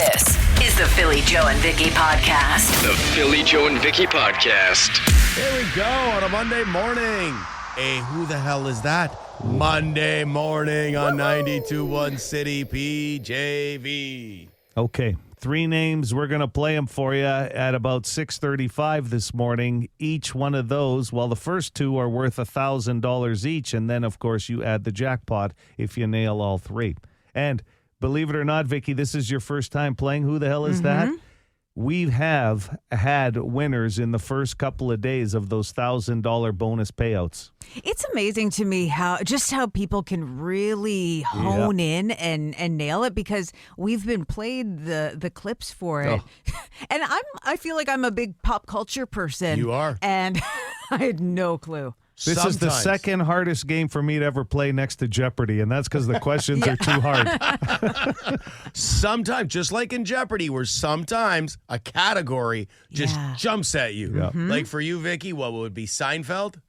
This is the Philly Joe and Vicky podcast. The Philly Joe and Vicky podcast. Here we go on a Monday morning. Hey, who the hell is that? Monday morning on 92.1 City PJV. Okay, 3 names. We're going to play them for you at about 6:35 this morning. Each one of those, well, the first 2 are worth $1,000 each, and then, of course, you add the jackpot if you nail all 3. And believe it or not, Vicky, this is your first time playing. Who the hell is that? We have had winners in the first couple of days of those $1,000 bonus payouts. It's amazing to me how people can really hone in and nail it, because we've been played the clips for it. And I feel like I'm a big pop culture person. You are. And I had no clue. This is the second hardest game for me to ever play next to Jeopardy, and that's because the questions are too hard. Sometimes, just like in Jeopardy, where sometimes a category just jumps at you. Yeah. Like for you, Vicky, what would be Seinfeld?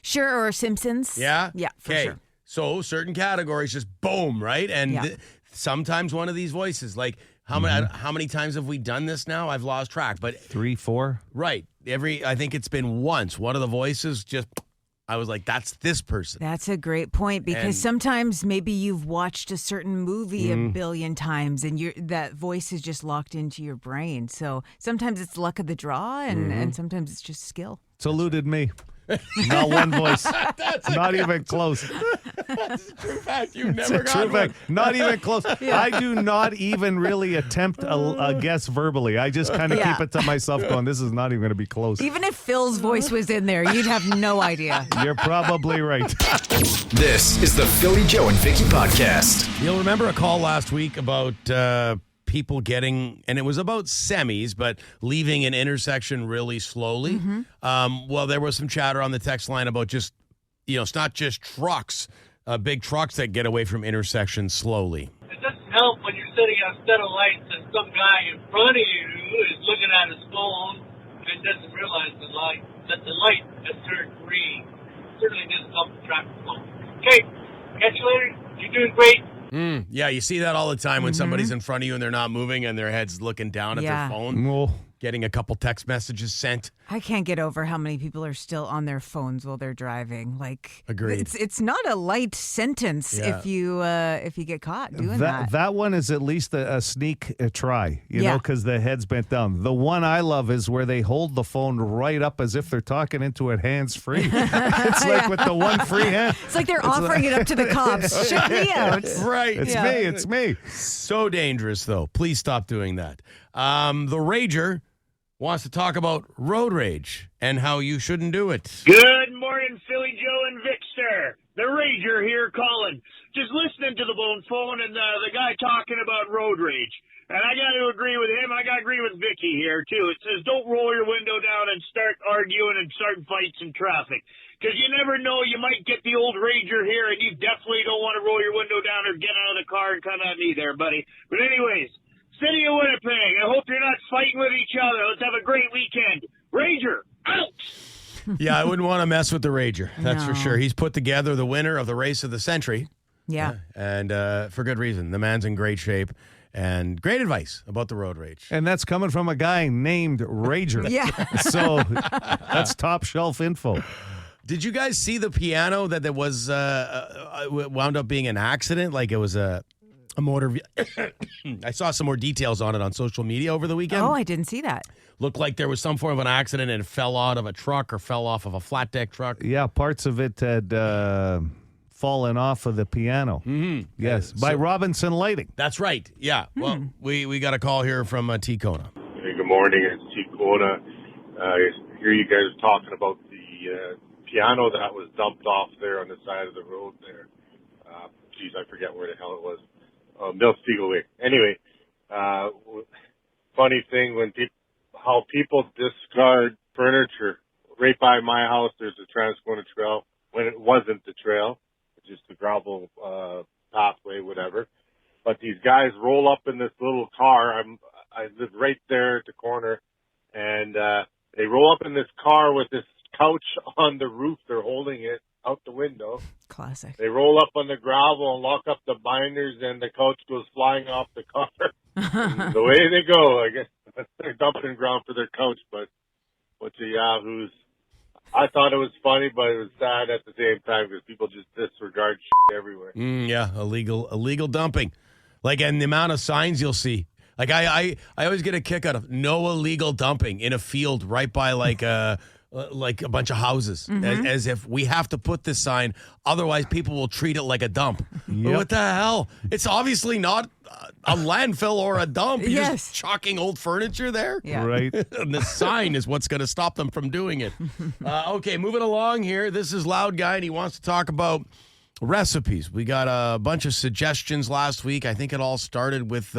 Sure, or Simpsons. Yeah? Yeah, for Okay. sure. So certain categories just boom, right? And sometimes one of these voices, like how many times have we done this now? I've lost track. But 3, 4? right. I think it's been once. One of the voices just, I was like, that's this person. That's a great point, because sometimes maybe you've watched a certain movie a billion times and that voice is just locked into your brain. So sometimes it's luck of the draw and sometimes it's just skill. It's eluded me. Not one voice. Not even close. That's a true fact. You've never It's a got true one. fact. Not even close. I do not even really attempt a guess verbally. I just kind of keep it to myself going, this is not even going to be close. Even if Phil's voice was in there, you'd have no idea. You're probably right. This is the Philly Joe and Vicky podcast. You'll remember a call last week about people getting, and it was about semis, but leaving an intersection really slowly. Well, there was some chatter on the text line about just, it's not just trucks, big trucks that get away from intersections slowly. It doesn't help when you're sitting at a set of lights and some guy in front of you is looking at his phone and doesn't realize that the light has turned green. Certainly doesn't help the traffic flow. Okay, catch you later. You're doing great. Yeah, you see that all the time when somebody's in front of you and they're not moving and their head's looking down at their phone, getting a couple text messages sent. I can't get over how many people are still on their phones while they're driving. Like, agreed. It's not a light sentence if you get caught doing that. That one is at least a sneak try, you know, because the head's bent down. The one I love is where they hold the phone right up as if they're talking into it hands-free. It's like with the one free hand. It's like they're offering it up to the cops. Check me out. Right. It's me. So dangerous, though. Please stop doing that. The Rager wants to talk about road rage and how you shouldn't do it. Good morning, Philly Joe and Victor. The Rager here calling. Just listening to the phone and the guy talking about road rage. And I got to agree with him. I got to agree with Vicky here, too. It says don't roll your window down and start arguing and start fights in traffic. Because you never know, you might get the old Rager here, and you definitely don't want to roll your window down or get out of the car and come at me there, buddy. But anyways, City of Winnipeg, I hope you're not fighting with each other. Let's have a great weekend. Rager, out! Yeah, I wouldn't want to mess with the Rager. That's for sure. He's put together the winner of the race of the century. Yeah. And for good reason. The man's in great shape. And great advice about the road rage. And that's coming from a guy named Rager. So that's top shelf info. Did you guys see the piano that there was wound up being an accident? Like it was a motor. I saw some more details on it on social media over the weekend. Oh, I didn't see that. Looked like there was some form of an accident and it fell out of a truck or fell off of a flat deck truck. Yeah, parts of it had fallen off of the piano. Yes, by Robinson Lighting. That's right. Yeah. Well, we got a call here from T-Kona. Hey, good morning. It's T-Kona. I hear you guys talking about the piano that was dumped off there on the side of the road there. Geez, I forget where the hell it was. Mill Spiegelweg. Anyway, funny thing how people discard furniture. Right by my house, there's a Transcona trail. When it wasn't the trail, just the gravel pathway, whatever. But these guys roll up in this little car. I live right there at the corner, and they roll up in this car with this couch on the roof. They're holding it out the window. Classic. They roll up on the gravel and lock up the binders, and the couch goes flying off the car. And the way they go, I guess that's their dumping ground for their couch, but bunch of yahoos. I thought it was funny, but it was sad at the same time because people just disregard shit everywhere. Yeah, illegal dumping. Like, and the amount of signs you'll see. Like, I always get a kick out of no illegal dumping in a field right by like a bunch of houses, as if we have to put this sign, otherwise people will treat it like a dump. Yep. What the hell? It's obviously not a landfill or a dump. You're Yes. just chucking old furniture there. Yeah. Right. And the sign is what's going to stop them from doing it. Okay, moving along here. This is Loud Guy, and he wants to talk about recipes. We got a bunch of suggestions last week. I think it all started with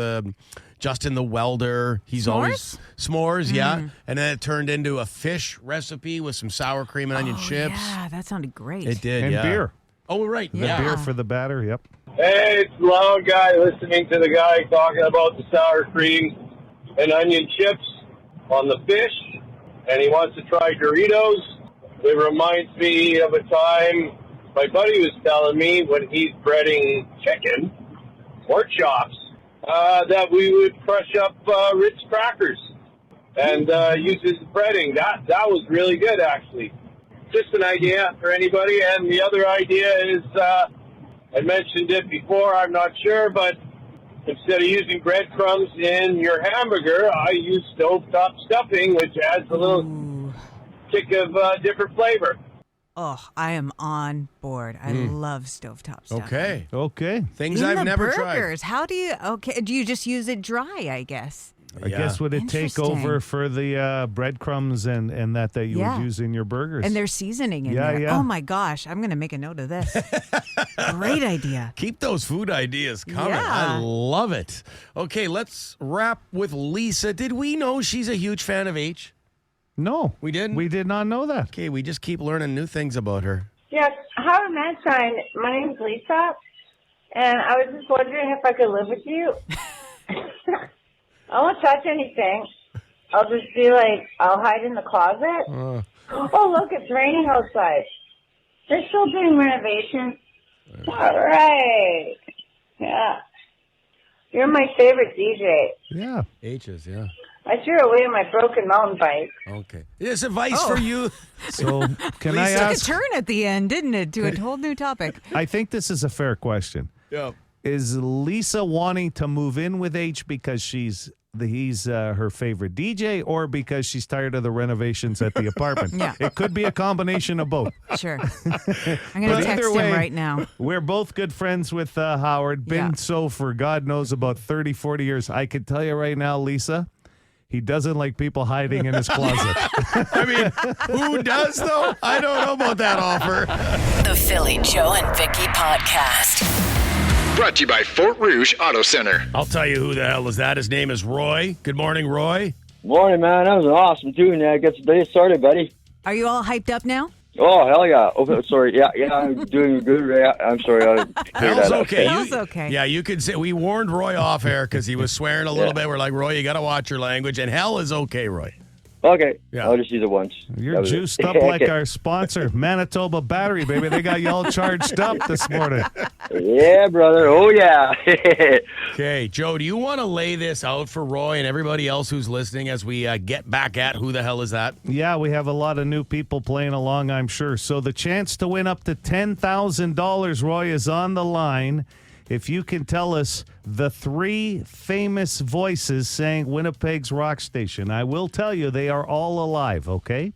Justin the Welder. He's always s'mores, yeah. And then it turned into a fish recipe with some sour cream and onion chips. Yeah, that sounded great. It did, And yeah. beer. Oh, right. The Yeah. beer for the batter, yep. Hey, it's Loud Guy listening to the guy talking about the sour cream and onion chips on the fish, and he wants to try Doritos. It reminds me of a time my buddy was telling me when he's breading chicken or chops that we would crush up Ritz crackers and use as breading. That was really good, actually. Just an idea for anybody. And the other idea is, I mentioned it before, I'm not sure, but instead of using breadcrumbs in your hamburger, I use stovetop stuffing, which adds a little kick of different flavor. Oh, I am on board. I love stovetop stuff. Okay. Things Even I've the never burgers. How do you? Okay, do you just use it dry? I guess. I guess would it take Interesting. over for the breadcrumbs and that you Yeah. would use in your burgers? And there's seasoning in Yeah, there. yeah. Oh my gosh, I'm going to make a note of this. Great idea. Keep those food ideas coming. Yeah. I love it. Okay, let's wrap with Lisa. Did we know she's a huge fan of H? No. We didn't? We did not know that. Okay, we just keep learning new things about her. Yes. Hi, Manshine. My name's Lisa, and I was just wondering if I could live with you. I won't touch anything. I'll just be like, I'll hide in the closet. Oh, look, it's raining outside. They're still doing renovations. All right. Yeah. You're my favorite DJ. Yeah. H's, yeah. I threw away my broken mountain bike. Okay. There's advice for you. So can I Took a ask? turn at the end, didn't it, to a whole new topic? I think this is a fair question. Yeah. Is Lisa wanting to move in with H because he's her favorite DJ, or because she's tired of the renovations at the apartment? Yeah. It could be a combination of both. Sure. I'm going But to text either him way, right now. We're both good friends with Howard. Been Yeah. so for God knows about 30, 40 years. I can tell you right now, Lisa, he doesn't like people hiding in his closet. I mean, who does, though? I don't know about that offer. The Philly Joe and Vicky Podcast. Brought to you by Fort Rouge Auto Center. I'll tell you who the hell is that. His name is Roy. Good morning, Roy. Morning, man. That was an awesome tune. Gets the day started, buddy. Are you all hyped up now? Oh, hell yeah. Oh, sorry. Yeah, I'm doing good. Yeah, I'm sorry. I cleared Hell's that up. okay. Hell's okay. Yeah, you could say we warned Roy off air because he was swearing a little bit. We're like, Roy, you got to watch your language. And hell is okay, Roy. Okay. Yeah. I'll just use it once. You're That was it. juiced up like our sponsor, Manitoba Battery, baby. They got you all charged up this morning. Yeah, brother. Oh, yeah. Okay, Joe, do you want to lay this out for Roy and everybody else who's listening as we get back at who the hell is that? Yeah, we have a lot of new people playing along, I'm sure. So the chance to win up to $10,000, Roy, is on the line. If you can tell us the three famous voices saying Winnipeg's rock station. I will tell you they are all alive, okay?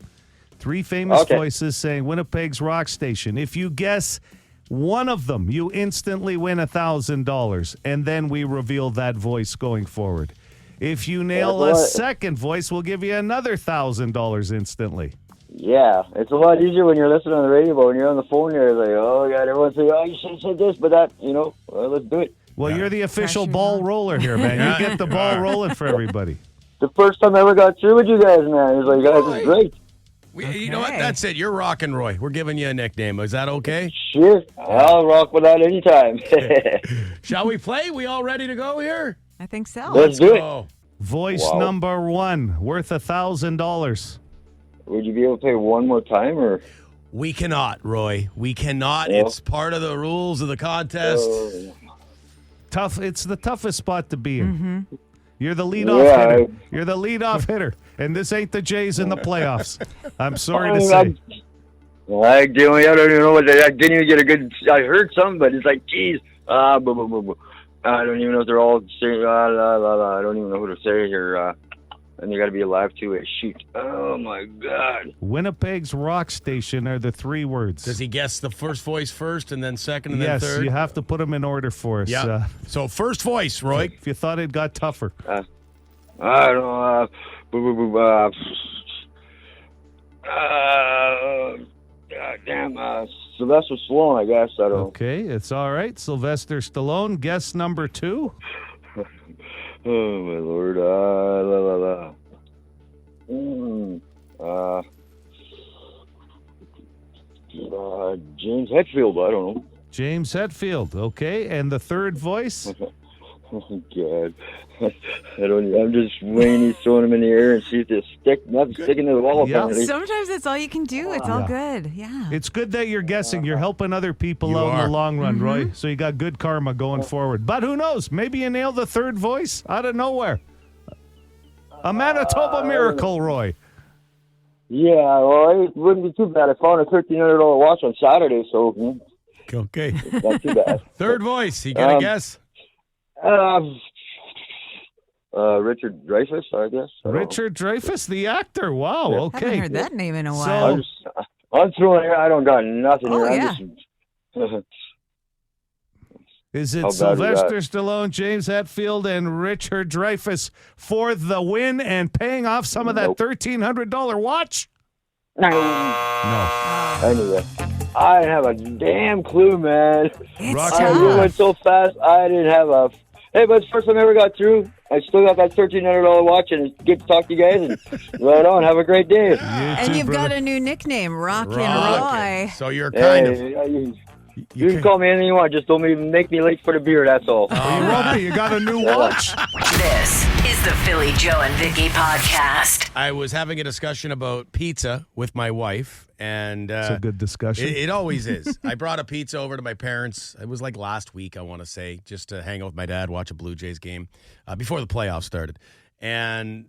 Three famous voices saying Winnipeg's rock station. If you guess one of them, you instantly win $1,000, and then we reveal that voice going forward. If you nail a second voice, we'll give you another $1,000 instantly. Yeah. It's a lot easier when you're listening on the radio, but when you're on the phone, you're like, oh, God, everyone's saying, oh, you should have said this, but that, well, let's do it. Well, you're the official ball roller here, man. You get the ball rolling for everybody. The first time I ever got through with you guys, man, it was like, guys, this is great. You know what? That's it. You're rocking, Roy. We're giving you a nickname. Is that okay? Sure. I'll rock with that anytime. Shall we play? We all ready to go here? I think so. Let's do it. Oh, Voice number one, worth $1,000. Would you be able to play one more time, or? we cannot, Roy. We cannot. Oh. It's part of the rules of the contest. Tough. It's the toughest spot to be in. You're the leadoff hitter. You're the leadoff hitter. And this ain't the Jays in the playoffs. I'm sorry to say. I don't even know what I didn't even get a good. I heard something, but it's like, geez. I don't even know if they're all saying. I don't even know who to say here. And you got to be alive to it. Shoot. Oh, my God. Winnipeg's rock station are the 3 words. Does he guess the first voice first and then second and then third? Yes, you have to put them in order for us. Yeah. So first voice, Roy. If you thought it got tougher. I don't know. Sylvester Stallone, I guess. I don't know. Okay, it's all right. Sylvester Stallone, guess number 2. Oh, my Lord. James Hetfield, I don't know. James Hetfield, okay. And the third voice? Oh, God. I'm just waiting, he's throwing them in the air and see if they stick. Nothing sticking to the wall, apparently. Sometimes that's all you can do. It's all good. Yeah. It's good that you're guessing. You're helping other people out in the long run, Roy. So you got good karma going forward. But who knows? Maybe you nailed the third voice out of nowhere. A Manitoba miracle, Roy. Yeah, well, it wouldn't be too bad. I found a $1,300 watch on Saturday, so Okay. it's not too bad. Third voice. You got to guess? Richard Dreyfuss, I guess. Richard Dreyfuss, the actor. Wow, okay. Haven't heard that name in a while. I'm throwing I don't got nothing here. Yeah. Is it Sylvester Stallone, James Hetfield, and Richard Dreyfuss for the win and paying off some of that $1,300 watch? No. Anyway, I didn't have a damn clue, man. I went so fast, I didn't have a... Hey, but it's the first time I ever got through. I still got that $1,300 watch, and it's good to talk to you guys. And right on, have a great day. And you've got a new nickname, Rockin' Roy. So you're kind of... You can call me anything you want. Just don't make me late for the beer, that's all. You got a new watch? This is the Philly Joe and Vicky podcast. I was having a discussion about pizza with my wife, and it's a good discussion. It always is. I brought a pizza over to my parents. It was like last week, I want to say, just to hang out with my dad, watch a Blue Jays game before the playoffs started. And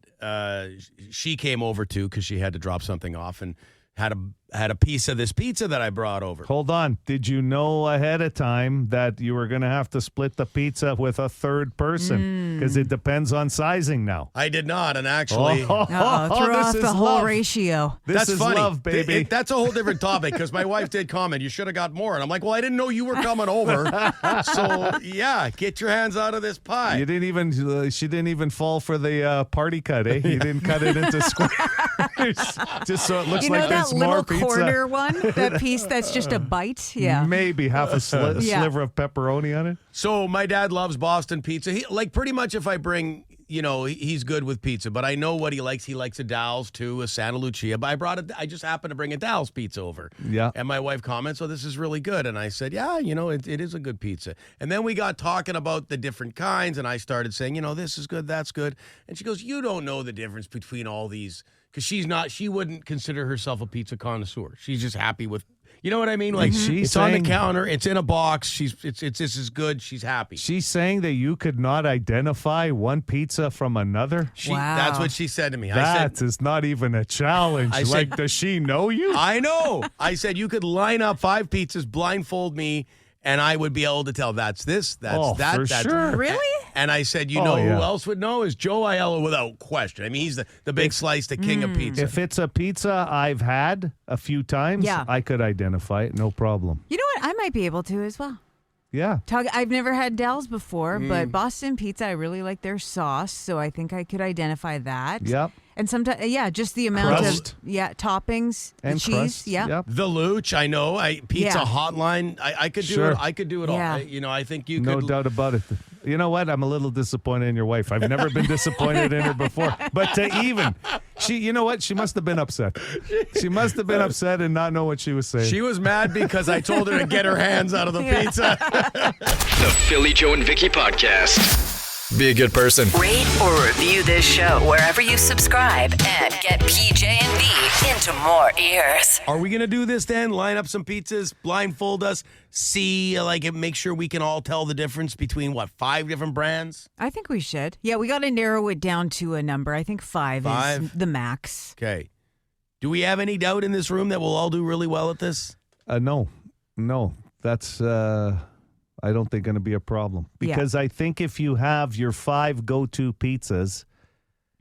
she came over too because she had to drop something off and had a piece of this pizza that I brought over. Hold on. Did you know ahead of time that you were going to have to split the pizza with a third person? Because it depends on sizing now. I did not, and actually... Throw off the whole ratio. That's funny. Love, baby. That's a whole different topic, because my wife did comment, you should have got more. And I'm like, well, I didn't know you were coming over. So, yeah, get your hands out of this pie. You didn't even... she didn't even fall for the party cut, eh? You didn't cut it into squares. Just so it looks like there's more pizza. You know that little quarter one? That piece that's just a bite? Yeah. Maybe half a sliver of pepperoni on it. So my dad loves Boston pizza. He, like, pretty much if I bring, he's good with pizza, but I know what he likes. He likes a Dal's too, a Santa Lucia. But I just happened to bring a Dal's pizza over. Yeah. And my wife comments, "Oh, this is really good." And I said, "Yeah, it is a good pizza." And then we got talking about the different kinds, and I started saying, this is good, that's good. And she goes, "You don't know the difference between all these." Because she wouldn't consider herself a pizza connoisseur. She's just happy with, you know what I mean? Like, it's on the counter, it's in a box, this is good, she's happy. She's saying that you could not identify one pizza from another? Wow. That's what she said to me. That is not even a challenge. Does she know you? I know. I said, you could line up 5 pizzas, blindfold me, and I would be able to tell that's this, that's that. For sure. Really? And I said, who else would know is Joe Aiello without question. I mean, he's the big slice, the king of pizza. If it's a pizza I've had a few times, I could identify it, no problem. You know what? I might be able to as well. Yeah. I've never had Dal's before, but Boston pizza, I really like their sauce, so I think I could identify that. Yep. And sometimes, just the amount crust. of toppings, and the cheese, crust. Yep. The Luch, I know. Pizza Hotline, I could do it. I could do it all. I think you could. No doubt about it. You know what? I'm a little disappointed in your wife. I've never been disappointed in her before. But you know what? She must have been upset. She must have been upset and not know what she was saying. She was mad because I told her to get her hands out of the pizza. The Philly Joe and Vicky podcast. Be a good person. Rate or review this show wherever you subscribe and get PJ and V into more ears. Are we going to do this then? Line up some pizzas, blindfold us, see, make sure we can all tell the difference between, 5 different brands? I think we should. Yeah, we got to narrow it down to a number. I think 5 is the max. Okay. Do we have any doubt in this room that we'll all do really well at this? No. That's I don't think going to be a problem because I think if you have your 5 go-to pizzas,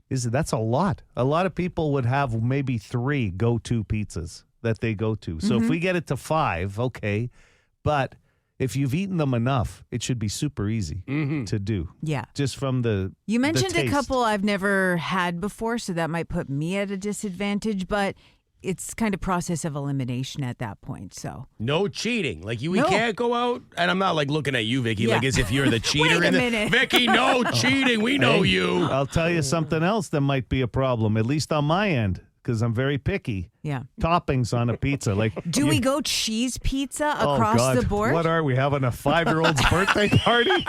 that's a lot. A lot of people would have maybe 3 go-to pizzas that they go to. So if we get it to 5, okay, but if you've eaten them enough, it should be super easy to do. Yeah. Just from You mentioned the a taste. couple I've never had before, so that might put me at a disadvantage, but it's kind of process of elimination at that point. So no cheating. We can't go out, and I'm not looking at you, Vicky, as if you're the cheater. Wait a minute. Vicky, no cheating. We know you. I'll tell you something else that might be a problem, at least on my end, because I'm very picky. Yeah. Toppings on a pizza. Do we go cheese pizza across the board? What are we having, a 5-year-old's birthday party?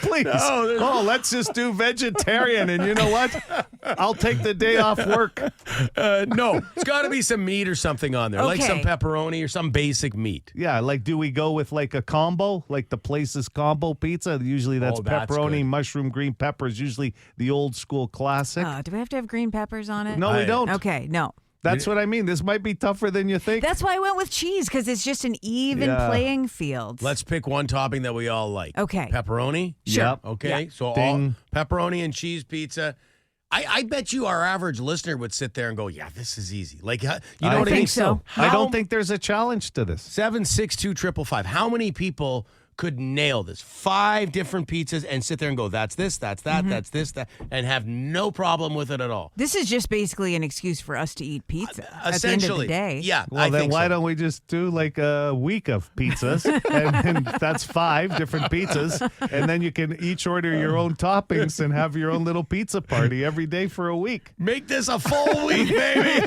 Please. No, let's just do vegetarian. And you know what? I'll take the day off work. No, it's got to be some meat or something on there, like some Okay. pepperoni or some basic meat. Yeah, do we go with a combo, like the Place's combo pizza? Usually that's that's pepperoni, good. mushroom, green peppers, usually the old school classic. Do we have to have green peppers on it? No, we don't. Okay, no. That's what I mean. This might be tougher than you think. That's why I went with cheese, because it's just an even playing field. Let's pick one topping that we all like. Okay. Pepperoni? Sure. Yep. Okay, Yeah. so all Ding. pepperoni and cheese pizza. I bet you our average listener would sit there and go, yeah, this is easy. You know what I mean? think so. I don't think there's a challenge to this. 762-555. How many people could nail this? 5 different pizzas and sit there and go, that's this, that's that, that's this, that, and have no problem with it at all. This is just basically an excuse for us to eat pizza at the end of Essentially. the day. Yeah, Well, I then think why so. don't we just do a week of pizzas? and that's 5 different pizzas. And then you can each order your own toppings and have your own little pizza party every day for a week. Make this a full week, baby.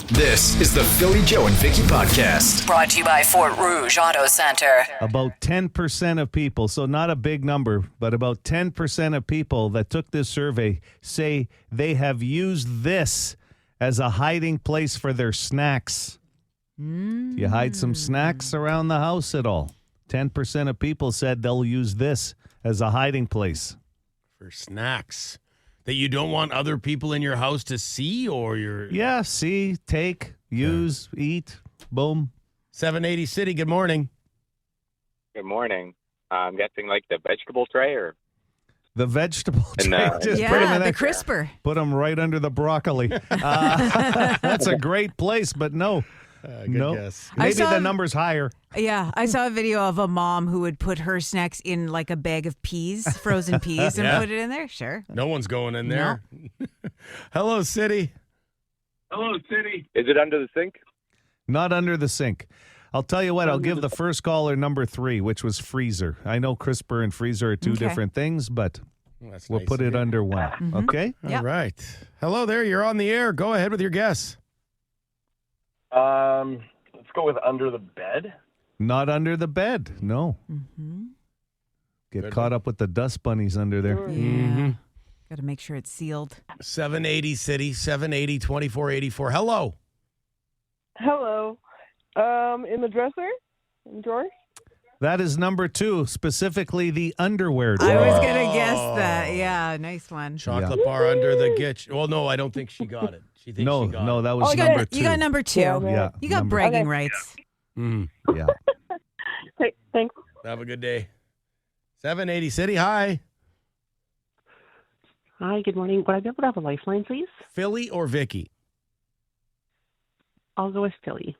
This is the Philly Joe and Vicky Podcast. Brought to you by Fort Rouge Auto Center. About 10% of people, so not a big number, but about 10% of people that took this survey say they have used this as a hiding place for their snacks. Do you hide some snacks around the house at all? 10% of people said they'll use this as a hiding place. For snacks that you don't want other people in your house to see, or your Yeah, see, take, use, eat, boom. 780 City, good morning. Good morning. I'm guessing the vegetable tray or The vegetable And, tray. uh, Just Yeah, put 'em in the there. crisper. Put them right under the broccoli. That's a great place, but no. No. guess. I Maybe saw- the number's higher. Yeah, I saw a video of a mom who would put her snacks in a bag of peas, frozen peas, and Yeah. put it in there. Sure. No one's going in there. Hello, City. Hello, City. is it under the sink? Not under the sink. I'll tell you what, I'll give the first caller number 3, which was freezer. I know crisper and freezer are 2 Okay. different things, but That's we'll nice put of it you. under one. Okay? Yep. All right. Hello there. You're on the air. Go ahead with your guess. Let's go with under the bed. Not under the bed. No. Get Good caught up with the dust bunnies under there. Yeah. Got to make sure it's sealed. 780 City, 780-2484. Hello. Hello. In the dresser? In the drawer? That is number 2, specifically the underwear I drawer. was going to guess that. Yeah, nice one. Chocolate bar under the gitch. Well, no, I don't think she got it. She thinks No, she got no, it. that was you number got, 2. You got number 2. Yeah, You got number- bragging Okay. rights. Mm. Yeah. Thanks. Have a good day. 780 City, hi. Hi, good morning. Would I be able to have a lifeline, please? Philly or Vicky? I'll go with Philly.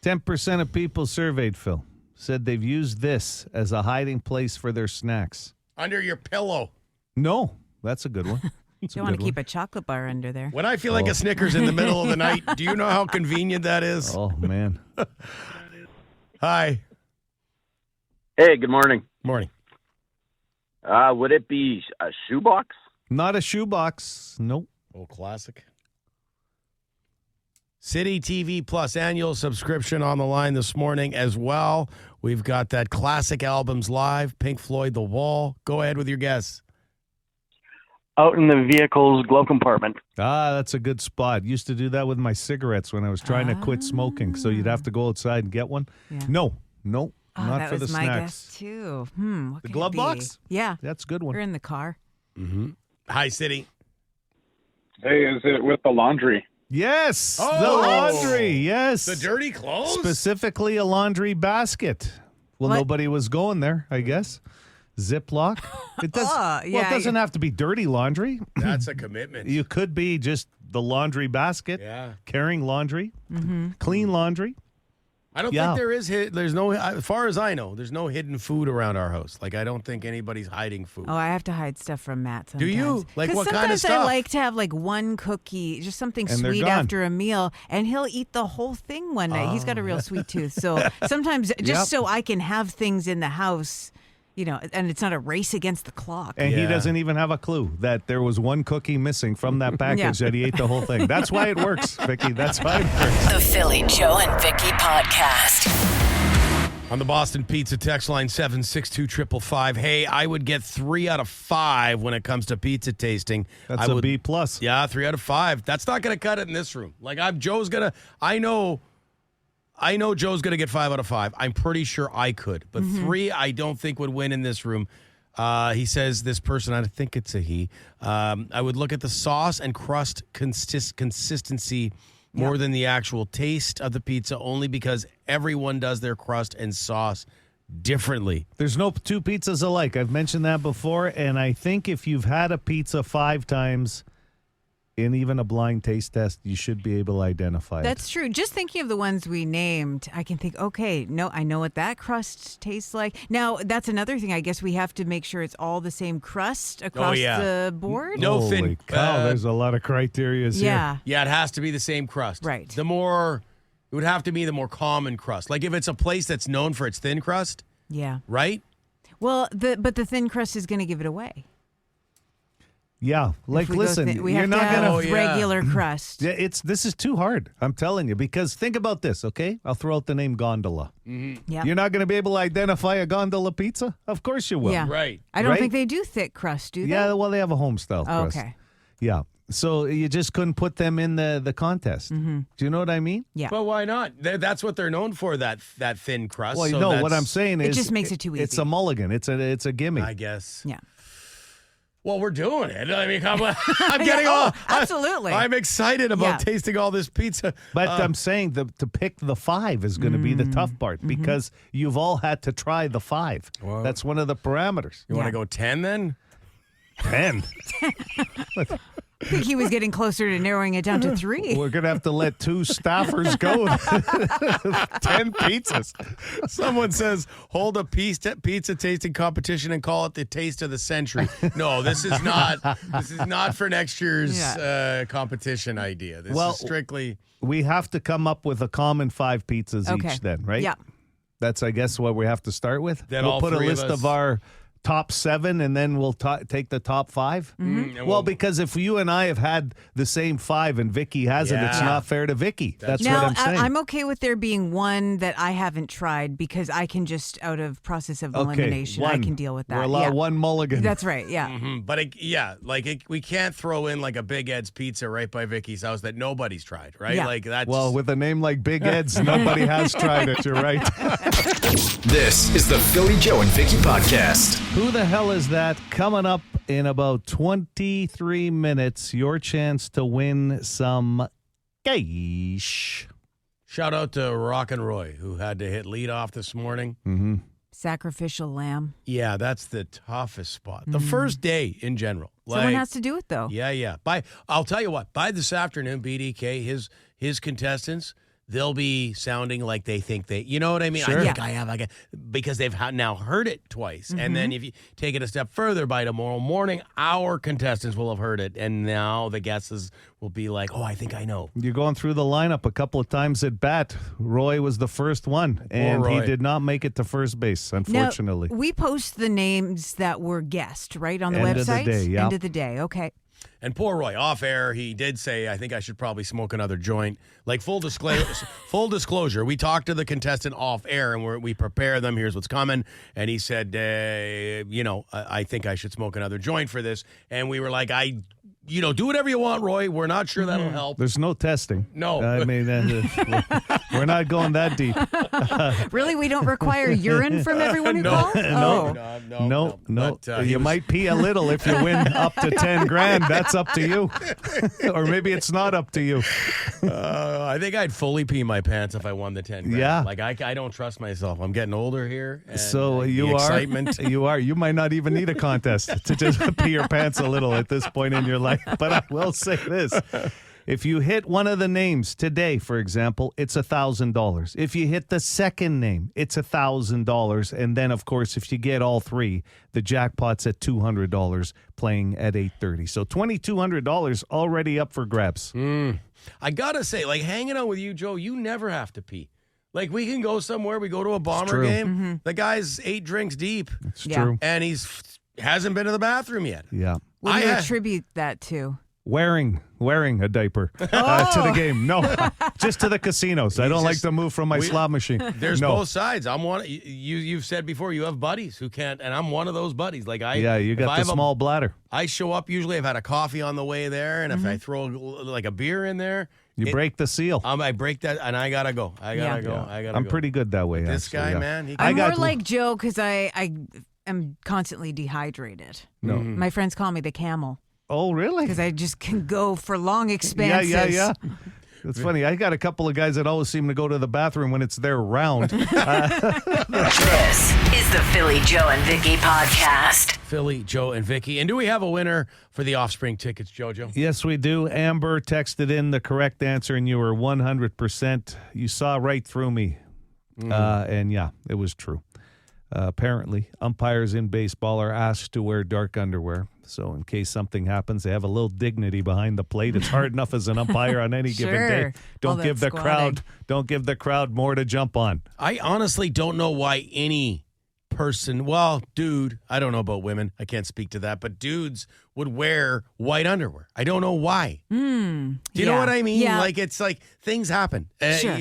10% of people surveyed, Phil, said they've used this as a hiding place for their snacks. Under your pillow. No, that's a good one. That's You a want to good keep a chocolate bar under there. When I feel like a Snickers in the middle of the night, do you know how convenient that is? one. Oh, man. Hi. Hey, good morning. Morning. Would it be a shoebox? Not a shoebox. Nope. Old classic. City TV Plus annual subscription on the line this morning as well. We've got that classic albums live, Pink Floyd, The Wall. Go ahead with your guess. Out in the vehicle's glove compartment. Ah, that's a good spot. Used to do that with my cigarettes when I was trying to quit smoking. So you'd have to go outside and get one. Yeah. No, not that for the was my snacks. guess too. What The could glove it be? box? Yeah. That's a good one. We're in the car. Mm-hmm. Hi, City. Hey, is it with the laundry? Yes, Oh! the laundry. Yes, The dirty clothes? specifically a laundry basket. Well, What? nobody was going there, I guess. Ziploc. It does. Oh, Well, yeah, it doesn't have to be dirty laundry. That's a commitment. You could be just the laundry basket, Yeah. carrying laundry, Mm-hmm. clean laundry. I don't Yeah. think there's no, as far as I know, there's no hidden food around our house. Like, I don't think anybody's hiding food. Oh, I have to hide stuff from Matt sometimes. Do you? Like, 'Cause what kind of sometimes I stuff? like to have like one cookie, just something And they're sweet gone. after a meal, and he'll eat the whole thing one night. He's got a real sweet tooth. So sometimes just Yep. so I can have things in the house, and it's not a race against the clock. And he Yeah. doesn't even have a clue that there was one cookie missing from that package that he ate the whole thing. That's why it works, Vicky. That's why it works. The Philly Joe and Vicky Podcast. On the Boston Pizza text line 762-555. Hey, I would get 3 out of 5 when it comes to pizza tasting. That's I a would, B plus. Yeah, 3 out of 5. That's not going to cut it in this room. Like, I know Joe's going to get 5 out of 5. I'm pretty sure I could. But 3, I don't think would win in this room. He says, this person, I think it's a he, I would look at the sauce and crust consistency more than the actual taste of the pizza, only because everyone does their crust and sauce differently. There's no two pizzas alike. I've mentioned that before, and I think if you've had a pizza 5 times in even a blind taste test, you should be able to identify it. That's true. Just thinking of the ones we named, I can think, okay, no, I know what that crust tastes like. Now, that's another thing. I guess we have to make sure it's all the same crust across the board. No Holy thin. cow, there's a lot of criteria Yeah. here. Yeah, it has to be the same crust. Right. It would have to be the more common crust. Like if it's a place that's known for its thin crust, Yeah. right? Well, but the thin crust is going to give it away. Yeah, like If we go listen, we you're have not to have gonna. Oh, yeah. regular crust. Yeah, this is too hard. I'm telling you, because think about this, okay? I'll throw out the name gondola. Yeah. You're not going to be able to identify a gondola pizza? Of course you will. Yeah. Right. I don't Right? think they do thick crust, do they? Yeah, well, they have a home style Oh, crust. okay. Yeah. So you just couldn't put them in the contest. Do you know what I mean? Yeah. But why not? That's what they're known for, that thin crust. Well, so no, that's- what I'm saying It is just makes it too It's easy. a mulligan. It's a gimme. I guess. Yeah. Well, we're doing it. I mean, I'm getting all. absolutely. I'm excited about Yeah. tasting all this pizza. But I'm saying to pick the 5 is going to be the tough part because you've all had to try the 5. Well- That's one of the parameters. You want Yeah. to go 10 then? 10. I think he was getting closer to narrowing it down to 3. We're going to have to let 2 staffers go. 10 pizzas. Someone says, hold a pizza tasting competition and call it the taste of the century. No, this is not. This is not for next year's competition idea. This Well, is strictly. We have to come up with a common 5 pizzas Okay. each then, right? Yeah. That's, I guess, what we have to start with. Then we'll all put a 3 of list us- of our top 7, and then we'll take the top 5. and Well, we'll- because if you and I have had the same 5 and Vicky hasn't, it's Yeah. not fair to Vicky. That's Now, what I'm saying. I'm okay with there being one that I haven't tried because I can just, out of process of elimination, I one. can deal with that. We're allowed yeah. one mulligan. That's right. Yeah. Mhm. But we can't throw in like a Big Ed's Pizza right by Vicky's house that nobody's tried, right? Yeah. Like that's Well, with a name like Big Ed's, nobody has tried it. You're right. This is the Philly Joe and Vicky Podcast. Who the hell is that? Coming up in about 23 minutes, your chance to win some cash. shout out to Rock and Roy who had to hit lead off this morning. Mm-hmm. Sacrificial lamb. Yeah, that's the toughest spot. The first day in general. Someone has to do it, though. Yeah. I'll tell you what. By this afternoon, BDK, his contestants, they'll be sounding like they think you know what I mean? Sure. I think I have, because they've now heard it twice. And then if you take it a step further, by tomorrow morning, our contestants will have heard it. And now the guesses will be like, oh, I think I know. You're going through the lineup a couple of times at bat. Roy was the first one, and he Roy. did not make it to first base, unfortunately. Now, we post the names that were guessed, right, on the End of the website? day, yeah. End of the day, okay. And poor Roy, off air, he did say, I think I should probably smoke another joint. Like full disclosure, we talked to the contestant off air and we prepare them. Here's what's coming. And he said, I think I should smoke another joint for this. And we were like, do whatever you want, Roy. We're not sure that'll help. There's no testing. No. I mean, we're not going that deep. Really? We don't require urine from everyone who calls? No. But, you might pee a little if you win up to 10 grand. That's up to you. Or maybe it's not up to you. I think I'd fully pee my pants if I won the 10 grand. Yeah. Like, I don't trust myself. I'm getting older here. And, so you the are. Excitement. You might not even need a contest to just pee your pants a little at this point in your life. But I will say this. If you hit one of the names today, for example, it's $1,000. If you hit the second name, it's $1,000. And then, of course, if you get all three, the jackpot's at $200 playing at 8:30. So $2,200 already up for grabs. I got to say, like, hanging out with you, Joe, you never have to pee. Like, we can go somewhere. We go to a Bomber game. Mm-hmm. The guy's 8 drinks deep. It's true. And hasn't been to the bathroom yet. Yeah. What do you attribute that to? Wearing a diaper to the game. No, just to the casinos. I don't like to move from my slot machine. There's both sides. I'm one. You've said before you have buddies who can't, and I'm one of those buddies. Like you got the small bladder. I show up usually. I've had a coffee on the way there, and if I throw like a beer in there, you break the seal. I break that, and I gotta go. I gotta go. I'm pretty good that way. This actually, guy, man. I'm more like Joe because I am constantly dehydrated. No, my friends call me the camel. Oh, really? Because I just can go for long expanses. Yeah. It's funny. I got a couple of guys that always seem to go to the bathroom when it's their round. This is the Philly Joe and Vicky podcast. Philly, Joe, and Vicky. And do we have a winner for the Offspring tickets, JoJo? Yes, we do. Amber texted in the correct answer, and you were 100%. You saw right through me. And yeah, it was true. Apparently, umpires in baseball are asked to wear dark underwear. So in case something happens, they have a little dignity behind the plate. It's hard enough as an umpire on any given day. Don't give the crowd more to jump on. I honestly don't know why any person, dude, I don't know about women. I can't speak to that, but dudes would wear white underwear. I don't know why. Do you know what I mean? Yeah. Like, it's like things happen. Sure.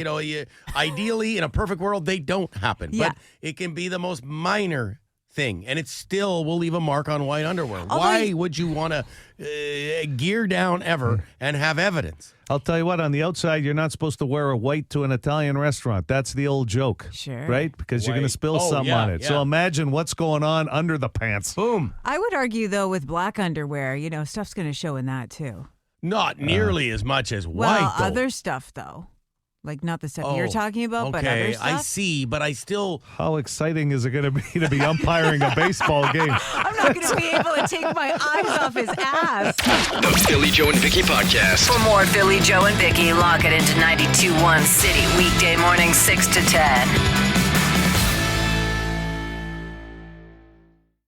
Ideally, in a perfect world, they don't happen. Yeah. But it can be the most minor thing, and it still will leave a mark on white underwear. Why would you want to gear down ever and have evidence? I'll tell you what, on the outside, you're not supposed to wear a white to an Italian restaurant. That's the old joke. Sure. Right? Because you're going to spill something on it. So imagine what's going on under the pants. Boom. I would argue, though, with black underwear, stuff's going to show in that, too. Not nearly as much as white, though. Other stuff, though. Like, not the stuff you're talking about, but other stuff. I see, but I still... How exciting is it going to be umpiring a baseball game? I'm not going to be able to take my eyes off his ass. The Philly Joe and Vicky podcast. For more Philly Joe and Vicky, lock it into 92.1 City weekday morning 6 to 10.